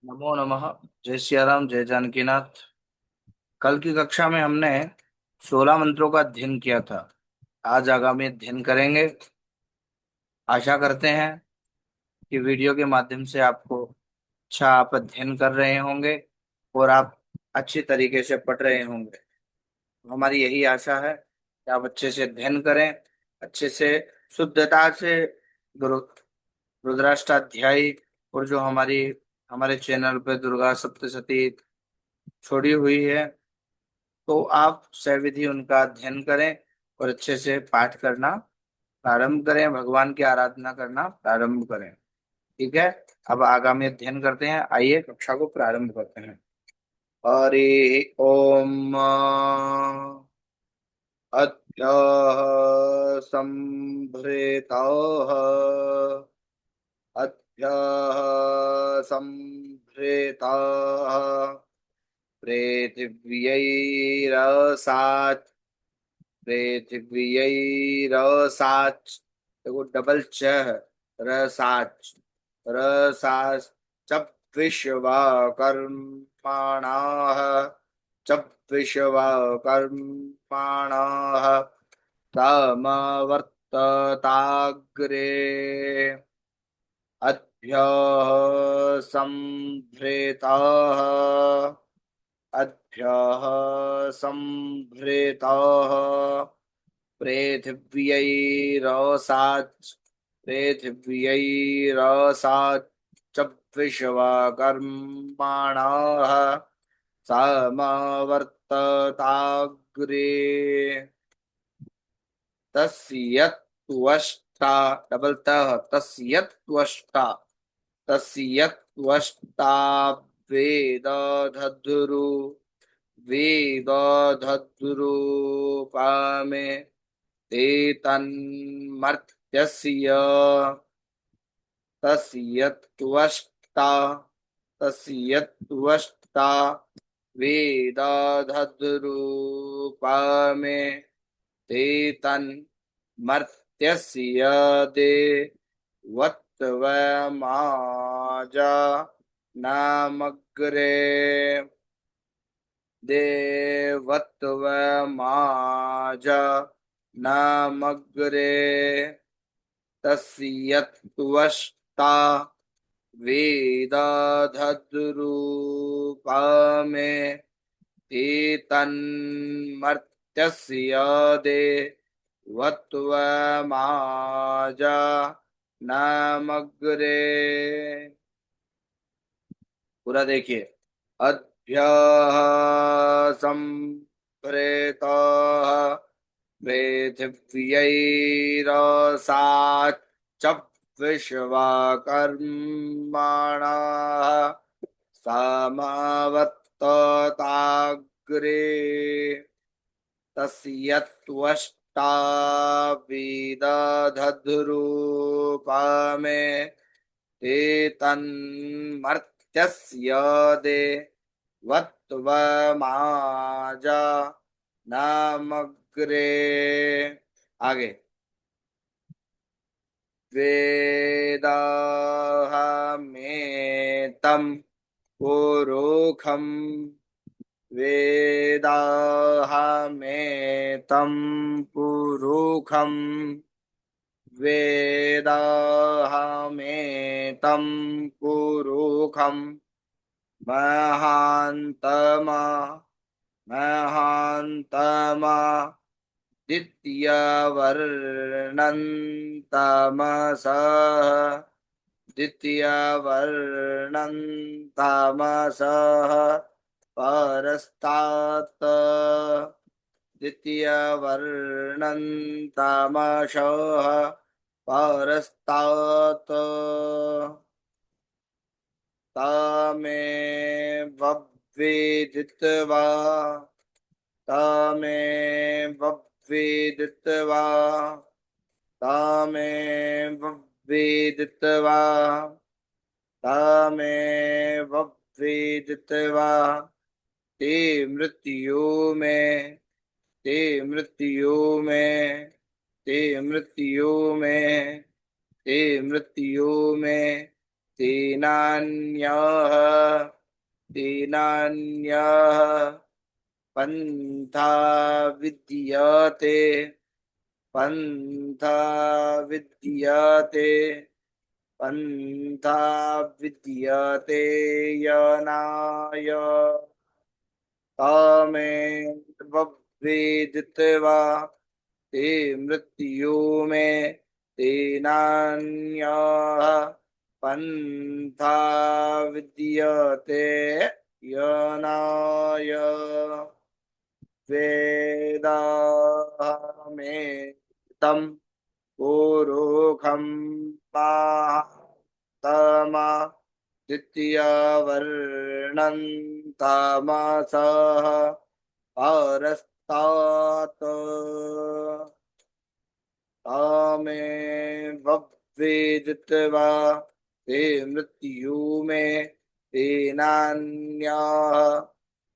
नमो नमः। जय सिया राम, जय जानकीनाथ। कल की कक्षा में हमने 16 मंत्रों का अध्ययन किया था। आज आगामी अध्ययन करेंगे। आशा करते हैं कि वीडियो के माध्यम से आपको अच्छा आप अध्ययन कर रहे होंगे और आप अच्छी तरीके से पढ़ रहे होंगे। हमारी यही आशा है कि आप अच्छे से अध्ययन करें, अच्छे से शुद्धता से गुरु रुद्राष्टाध्यायी और जो हमारे चैनल पे दुर्गा सप्तशती छोड़ी हुई है, तो आप सविधि उनका अध्ययन करें और अच्छे से पाठ करना प्रारंभ करें, भगवान की आराधना करना प्रारंभ करें। ठीक है। अब आगामी अध्ययन करते हैं। आइए कक्षा को प्रारंभ करते हैं। हरि ओम। अद्य संभृतः अद्य संभृतः पृथिव्यैरसात् पृथिव्यैरसाच्। देखो डबल च है। रसाच रसाच विश्वकर्मणः च विश्वकर्मणः समवर्तताग्रे अद्भ्यः संभृतः अद्भ्यः संभृतः पृथिव्यैरसाच् पृथिव्यैरसाच् च विश्वकर्मणः समवर्तताग्रे तस्यत्त्वष्टा डबल तः तस्यत्त्वष्टा तस्यत्त्वष्टा वेदधद्गुरु वेदधद्रूपामे ते तन्मर्त्यस्य तस्यत्त्वष्टा तस्यत्त्वष्टा वेदधद्रूपामे ते तन्मर्त्यस्य देवत्वमाजा नामग्रे देवत्वमाज नामग्रे तस्यत्त्वष्टा वेदधद्रूपमे एतन्मर्त्यस्य देवत्वमाज नामग्रे। पूरा देखिए। अद्भ्यः सम्प्रेतः पृथिव्यैरसाच्च विश्वकर्मणः समवर्तताग्रे तस्यत्त्वष्टा विदधद्रूपमे एतन्मर्त्यस्य देवत्वमाज नामग्रे। आगे। वेदाहमेतं पुरुखं वेदाहमेतं पुरुखं वेदाहमेतं पुरुखं महान्तमा महान्तमा द्वितीयवर्णन्तमसः द्वितीयवर्णन्तमसः परस्तात् द्वितीयवर्णन्तमसः परस्तात् तमेव विदित्वा तमेव विदित्वा तमेव विदित्वा तमेव विदित्वा ते मृत्यु में ते मृत्यु में ते मृत्यु में ते मृत्यु में तेनान्यः तेनान्यः पन्था विद्यते पन्था विद्यते पन्था विद्यते यनाय तमेवैदित्वा ते मृत्यु में तेनान्यः पन्था विद्यते यनाय वेदाहमेतं पुरुखं मातमा द्वितीयवर्णं तमसः परस्तात् तामेवैदित्वा ते मृत्यु में तेनान्यः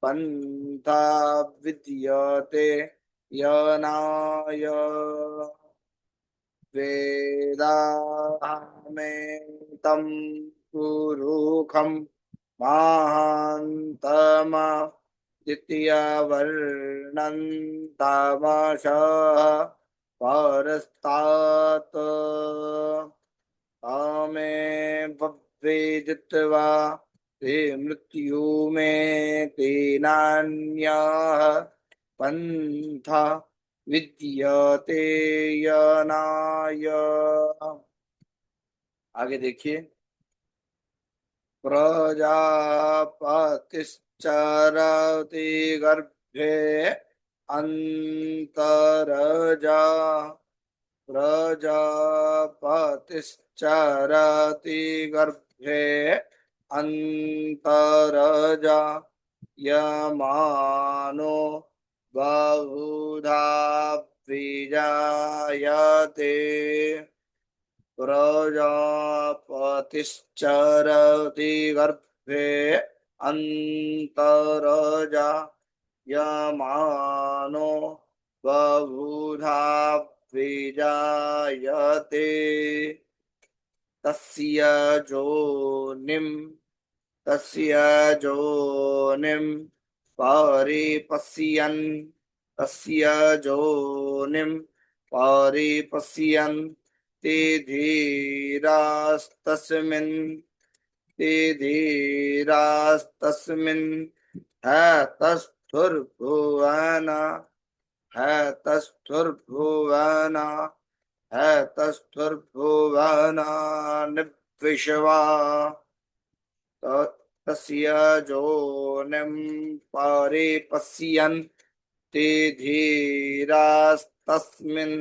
पन्था विद्यते यनाय वेदाहमेतं पुरुखं महान्तमा द्वितीयवर्णं तमसः परस्तात् तामेवैदित्वा ते मृत्यु में तेनान्यः पन्था विद्यते यनाय। आगे देखिए। प्रजापतिश्चरति गर्भे अन्तरजा प्रजापतिश्चरति गर्भे अन्तरजा यमानो बहुधा विजायते प्रजापतिश्चरति गर्भे अन्तरजा यमानो बहुधा विजायते तस्य जोनिं तस्य जोनिं परिपश्यन् तस्य जोनिं परिपश्यन् ते धीरास्तस्मिन् ते धीरास्तस्मिन् हतस्थुर्भुवन हतस्थुर्भुवन हतस्थुर्भुवनानिविश्वा तस्य योनिं परिपश्यन् ते धीरास्तस्मिन्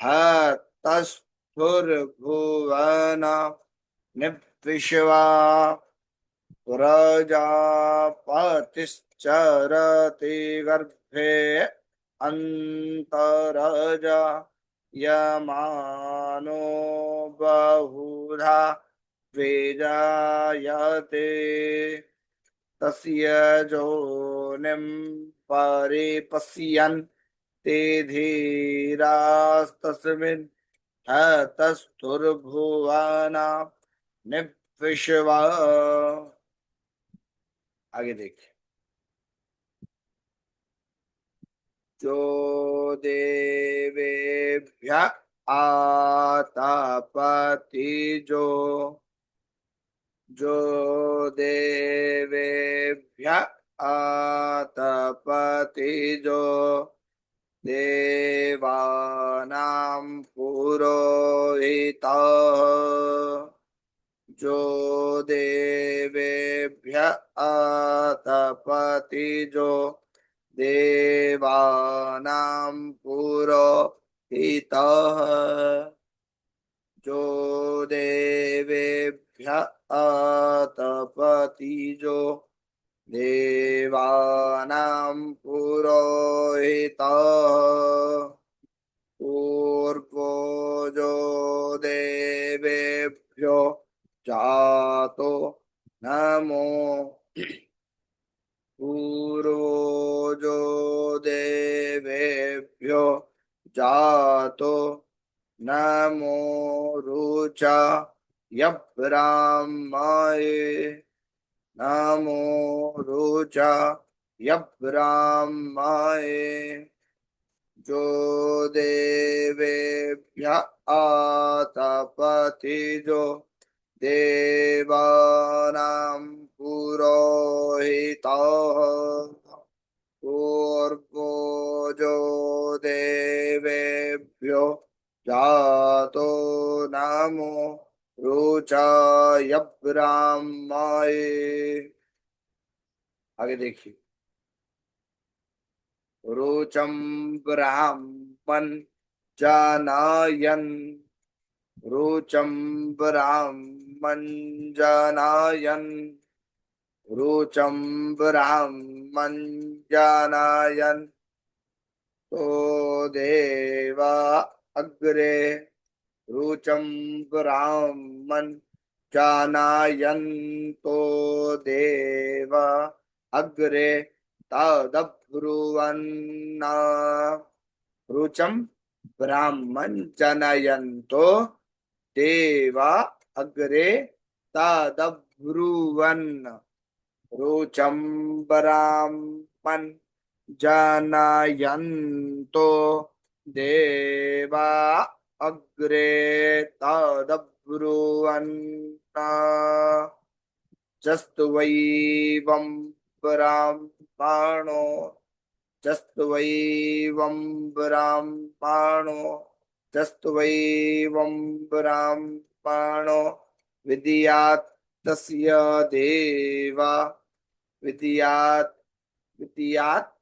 हतस्थुर्भुवनानिविश्वा प्रजापतिश्चरति गर्भे अन्तरजा यमानो बहुधा विजायते तस्य योनिं परिपश्यन् ते धीरास्तस्मिन् हतस्थुर्भुवना निविश्वा। आगे देखिए। जो देवेभ्य आतपति जो देवेभ्य आतपति देवानां पुरोहितः जो देवेभ्य आतपति देवानां पुरोहितः जो देवेभ्य आतपति देवानां पुरोहितः पूर्वो जो देवेभ्यो जातो नमो पूर्वो जो देवेभ्यो जातो नमो रुचा यब्राह्मये नमो रुचा यब्राह्मये जो देवेभ्य आतपति देवानां पुरोहितः पूर्वो जो देवेभ्यो जातो नमो रुचाय ब्राह्मये। आगे देखिए, रुचम ब्राह्मण जनायन, रुचम ब्राह्मण जनायन, रुचम ब्राह्मण जनायन तो देवा अग्रे, रुचम ब्राह्मण जानायन्तो देवा अग्रे तदब्रुवन्ना। रुचम ब्राह्मण जनयन्तो देवा अग्रे तदब्रुवन्। रुचम ब्राह्मण जनयन्तो देवा अग्रे तदब्रुवन्। जस्त्वैवं ब्राह्मणो, जस्त्वैवं ब्राह्मणो, जस्त्वैवं ब्राह्मणो विद्यात् तस्य देवा, विद्यात्, विद्यात्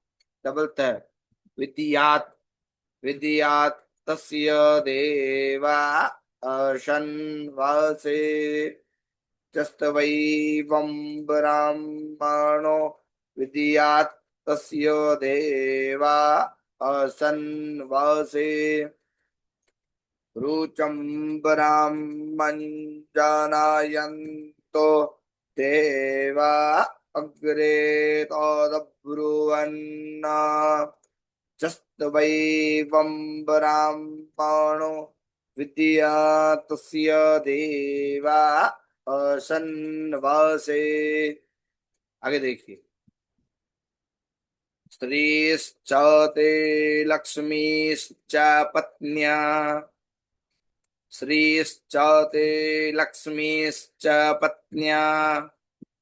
डबल त, विद्यात्, विद्यात् तस्य देवा अशन्वसे। जस्तवैवं ब्राह्मणो विद्यात् तस्य देवा असन्वसे। रुचं ब्राह्मण जानायन्तो देवा अग्रे तदब्रुवन्। जस्तवैवं ब्राह्मणो विद्यात् तस्य देवा असन्वसे। आगे देखिए, स्त्रीश्च ते लक्ष्मीश्च पत्न्या, स्त्रीश्च ते लक्ष्मीश्च पत्न्या,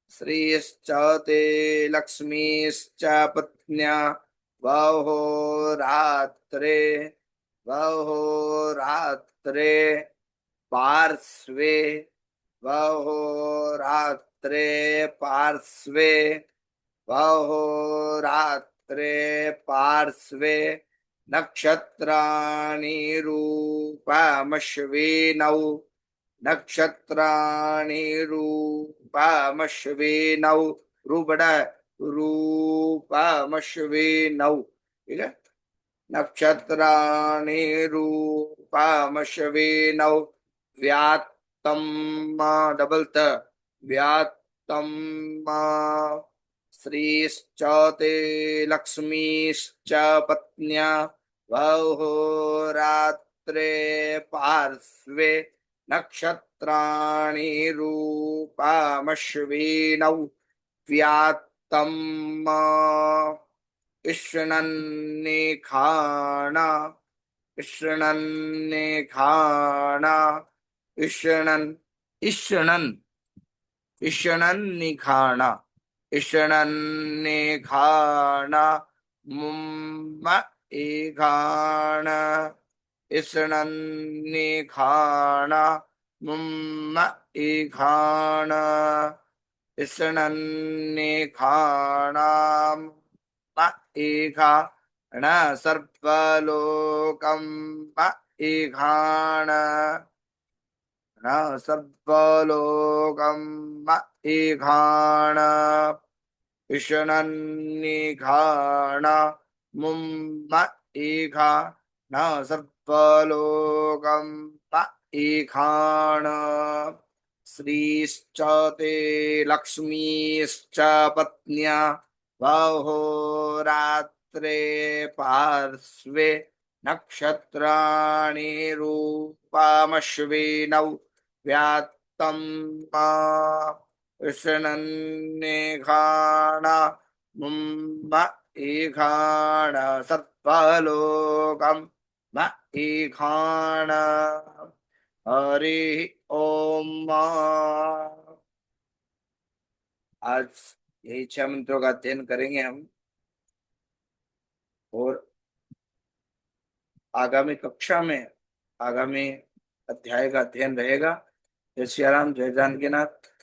स्त्रीश्च ते लक्ष्मीश्च पत्न्या वहो रात्रे, वहो रात्रे पार्श्वे, वहो रात्रे पार्श्वे, वहो रात्रे पार्श्वे नक्षत्राणि रूपमश्विनौ, नक्षत्राणि रूपमश्विनौ, रूपड़ा रूपमश्विनौ, ठीक है। नक्षत्राणि रूपमश्विनौ व्यात्तम डबल त, व्यात्तम श्रीश्च ते लक्ष्मीश्च पत्न्या वहो रात्रे पार्श्वे नक्षत्राणि रूपमश्विनौ व्यात्तम इष्णन्निखाण, इष्णन्निखाण, इष्णन्, इष्णन्, इष्णन्निखाण, इष्णन्निखाण मुम्म ईघाण, इष्णन्निखाण मुम्म ईघाण, इष्णन्निखाणाम् ईघाण सर्वलोकं ईघाण, न सर्वलोकं ईघाण, इषणन्निघाण मुम्म ईघा न सर्वलोकं ईघाण। श्रीश्च ते लक्ष्मीश्च पत्न्या वहो रात्रे पार्श्वे नक्षत्राणि रूपमश्विनौ व्यात्तम् तम मा विष्णन्नेघाण मुम्म ईघाण सत्त्वलोकम म ईघाण हरि ओम। आज यही 6 मंत्रों का अध्ययन करेंगे हम, और आगामी कक्षा में आगामी अध्याय का अध्ययन रहेगा। जय सिया राम, जय जानकीनाथ।